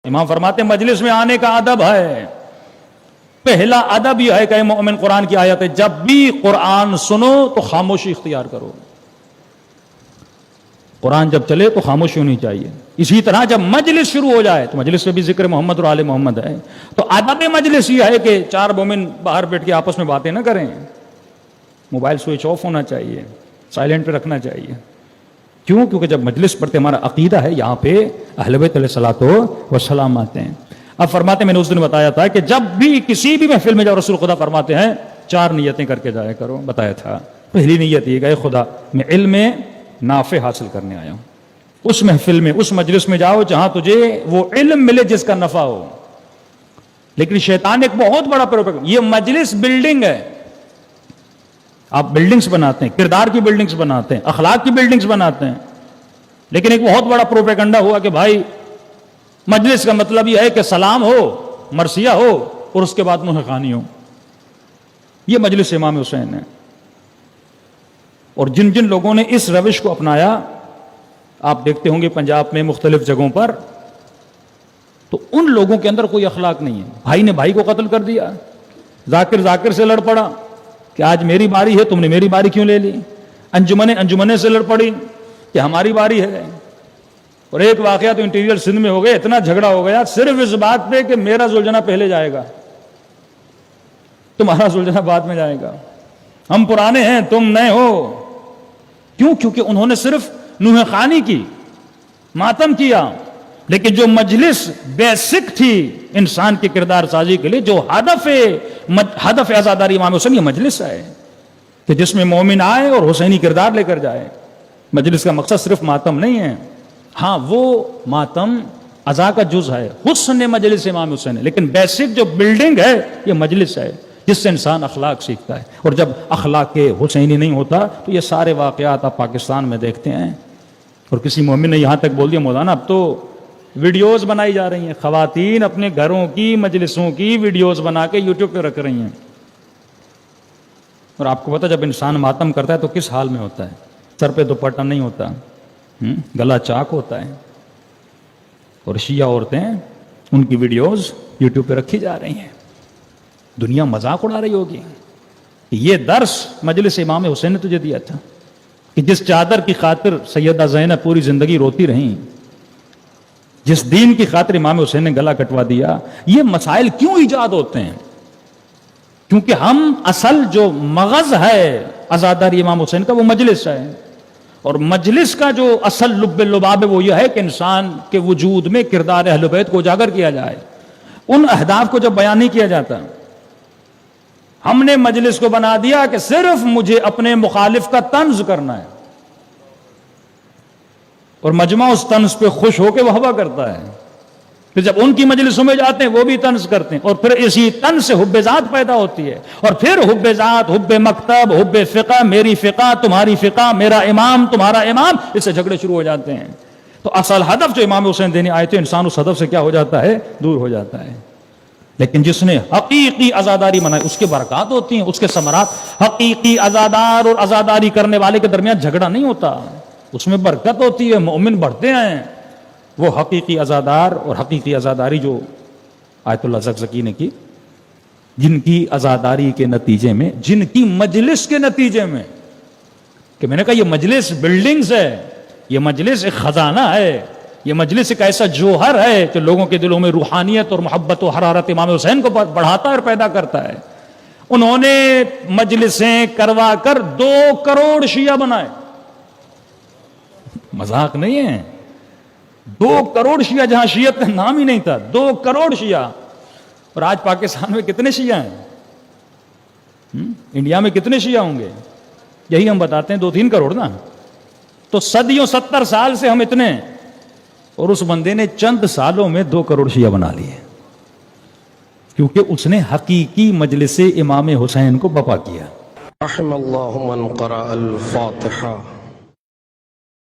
امام فرماتے ہیں مجلس میں آنے کا ادب ہے، پہلا ادب یہ ہے کہ مومن، قرآن کی آیت ہے جب بھی قرآن سنو تو خاموشی اختیار کرو، قرآن جب چلے تو خاموشی ہونی چاہیے۔ اسی طرح جب مجلس شروع ہو جائے تو مجلس میں بھی ذکر محمد اور آل محمد ہے، تو ادب مجلس یہ ہے کہ چار مومن باہر بیٹھ کے آپس میں باتیں نہ کریں، موبائل سوئچ آف ہونا چاہیے، سائلنٹ پہ رکھنا چاہیے۔ کیوں؟ کیونکہ جب مجلس پڑھتے ہمارا عقیدہ ہے، یہاں پہ اہل بیت علیہ الصلوۃ والسلام آتے ہیں۔ اب فرماتے ہیں، میں نے اس دن بتایا تھا کہ جب بھی کسی بھی محفل میں جاؤ، رسول خدا فرماتے ہیں 4 نیتیں کر کے جایا کرو، بتایا تھا۔ پہلی نیت یہ کہ اے خدا، میں علم نافع حاصل کرنے آیا ہوں، اس محفل میں، اس مجلس میں جاؤ جہاں تجھے وہ علم ملے جس کا نفع ہو۔ لیکن شیطان ایک بہت بڑا پروپیگنڈا، یہ مجلس بلڈنگ ہے، آپ بلڈنگز بناتے ہیں، کردار کی بلڈنگز بناتے ہیں، اخلاق کی بلڈنگز بناتے ہیں، لیکن ایک بہت بڑا پروپیگنڈا ہوا کہ بھائی مجلس کا مطلب یہ ہے کہ سلام ہو، مرثیہ ہو، اور اس کے بعد منہ خوانی ہو۔ یہ مجلس امام حسین ہے، اور جن جن لوگوں نے اس روش کو اپنایا، آپ دیکھتے ہوں گے پنجاب میں مختلف جگہوں پر، تو ان لوگوں کے اندر کوئی اخلاق نہیں ہے۔ بھائی نے بھائی کو قتل کر دیا، ذاکر سے لڑ پڑا کہ آج میری باری ہے، تم نے میری باری کیوں لے لی، انجمنیں سے لڑ پڑی کہ ہماری باری ہے۔ اور ایک واقعہ تو انٹیریئر سندھ میں ہو گیا، اتنا جھگڑا ہو گیا صرف اس بات پہ کہ میرا زلجھنا پہلے جائے گا، تمہارا زلجھنا بعد میں جائے گا، ہم پرانے ہیں تم نئے ہو۔ کیوں؟ کیونکہ انہوں نے صرف نوح خوانی کی، ماتم کیا، لیکن جو مجلس بیسک تھی انسان کی کردار سازی کے لیے، جو ہدف عزاداری امام حسین، یہ مجلس ہے کہ جس میں مومن آئے اور حسینی کردار لے کر جائے۔ مجلس کا مقصد صرف ماتم نہیں ہے، ہاں وہ ماتم عزا کا جز ہے، حسن مجلس امام حسین ہے، لیکن بیسک جو بلڈنگ ہے یہ مجلس ہے جس سے انسان اخلاق سیکھتا ہے۔ اور جب اخلاق حسینی نہیں ہوتا تو یہ سارے واقعات آپ پاکستان میں دیکھتے ہیں۔ اور کسی مومن نے یہاں تک بول دیا مولانا اب تو ویڈیوز بنائی جا رہی ہیں، خواتین اپنے گھروں کی مجلسوں کی ویڈیوز بنا کے یوٹیوب پہ رکھ رہی ہیں۔ اور آپ کو پتا جب انسان ماتم کرتا ہے تو کس حال میں ہوتا ہے، سر پہ دوپٹہ نہیں ہوتا، گلا چاک ہوتا ہے، اور شیعہ عورتیں ان کی ویڈیوز یوٹیوب پہ رکھی جا رہی ہیں، دنیا مذاق اڑا رہی ہوگی۔ یہ درس مجلس امام حسین نے تجھے دیا تھا کہ جس چادر کی خاطر سیدہ زینب پوری زندگی روتی رہیں، جس دین کی خاطر امام حسین نے گلا کٹوا دیا۔ یہ مسائل کیوں ایجاد ہوتے ہیں؟ کیونکہ ہم اصل جو مغز ہے عزاداری امام حسین کا وہ مجلس ہے، اور مجلس کا جو اصل لب لباب ہے وہ یہ ہے کہ انسان کے وجود میں کردار اہل بیت کو اجاگر کیا جائے، ان اہداف کو جب بیان نہیں کیا جاتا۔ ہم نے مجلس کو بنا دیا کہ صرف مجھے اپنے مخالف کا طنز کرنا ہے، اور مجمع اس طنز پہ خوش ہو کے وہوہ کرتا ہے، پھر جب ان کی مجلسوں میں جاتے ہیں وہ بھی طنز کرتے ہیں، اور پھر اسی طنز سے حب ذات پیدا ہوتی ہے، اور پھر حب ذات، حب مکتب، حب فقہ، میری فقہ تمہاری فقہ، میرا امام تمہارا امام، اس سے جھگڑے شروع ہو جاتے ہیں۔ تو اصل ہدف جو امام حسین دینے آئے تھے، انسان اس ہدف سے کیا ہو جاتا ہے؟ دور ہو جاتا ہے۔ لیکن جس نے حقیقی عزاداری منائی اس کے برکات ہوتی ہیں، اس کے ثمرات۔ حقیقی عزادار اور عزاداری کرنے والے کے درمیان جھگڑا نہیں ہوتا، اس میں برکت ہوتی ہے، مومن بڑھتے ہیں۔ وہ حقیقی عزادار اور حقیقی عزاداری جو آیت اللہ زکزکی نے کی، جن کی عزاداری کے نتیجے میں، جن کی مجلس کے نتیجے میں، کہ میں نے کہا یہ مجلس بلڈنگز ہے، یہ مجلس ایک خزانہ ہے، یہ مجلس ایک ایسا جوہر ہے جو لوگوں کے دلوں میں روحانیت اور محبت و حرارت امام حسین کو بڑھاتا ہے اور پیدا کرتا ہے۔ انہوں نے مجلسیں کروا کر 2 کروڑ شیعہ بنائے، مذاق نہیں ہے۔ 2 کروڑ شیعہ، جہاں شیعت کا نام ہی نہیں تھا، 2 کروڑ شیعہ۔ اور آج پاکستان میں کتنے شیعہ ہیں؟ انڈیا میں کتنے شیعہ ہوں گے؟ یہی ہم بتاتے ہیں 2-3 کروڑ نا۔ تو صدیوں 70 سال سے ہم اتنے، اور اس بندے نے چند سالوں میں 2 کروڑ شیعہ بنا لیے، کیونکہ اس نے حقیقی مجلس امام حسین کو بپا کیا۔ رحم اللہ من قرأ الفاتحہ۔